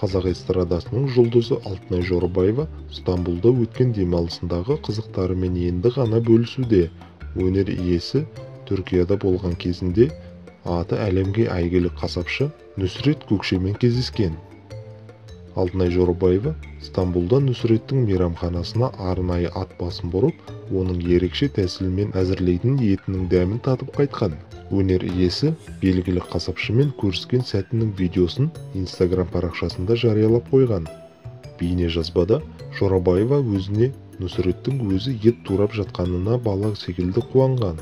Қазақ эстрадасының жұлдызы Алтынай Жорабаева Стамбулда өткен демалысындағы қызықтарымен енді ғана бөлісуде. Өнер иесі Түркияда болған кезінде аты әлемге әйгілі қасапшы Нүсрет Көкшемен кездескен. Алтынай Жорабаева Стамбулда Нүсреттің мейрамханасына арнайы ат басын бұрып, оның ерекше тәсілмен әзірлейтін етінің дәмін татып қайтқан. Өнер иесі белгілі қасапшымен көріскен сәтінің видеосын Instagram парақшасында жариялап қойған. Бейне жазбада Жорабаева өзіне Нүсреттің өзі ет турап жатқанына бала секілді қуанған.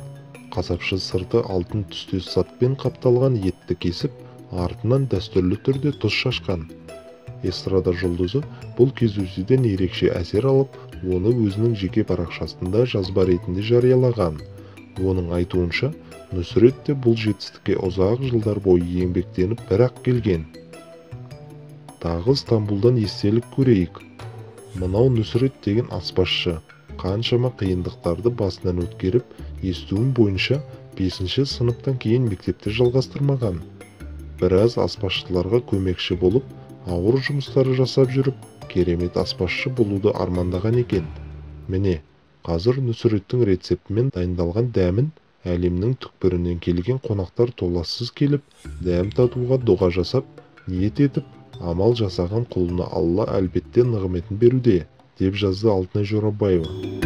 Қасапшы сырты алтын түстес сатпен қапталған етті кесіп, артынан дәстүрлі түрде тұз шашқан. Эстрада жұлдызы бұл кездесуден ерекше әсер алып, оны өзінің жеке парақшасында жазба ретінде жариялаған. Оның айтуынша, Нүсрет те бұл жетістікке ұзақ жылдар бойы еңбектеніп бір-ақ келген. Тағы Стамбулдан естелік көрейік. Мынау Нүсрет деген аспазшы қаншама қиындықтарды басынан өткеріп, естуім бойынша 5-ші сыныптан кейін мектепте жалғастырмаған. Біраз аспазшыларға көмекші болып, ауыр жұмыстары жасап жүріп, керемет аспазшы болуды армандаған екен. Міне, қазір Нүсреттің рецептімен дайындалған дәмін әлемнің түкпірінен келген қонақтар толассыз келіп, дәм татуға дұға жасап, ниет етіп, амал жасаған құлына Алла әлбетте нығметін беруде, деп жазды Алтынай Жорабаева.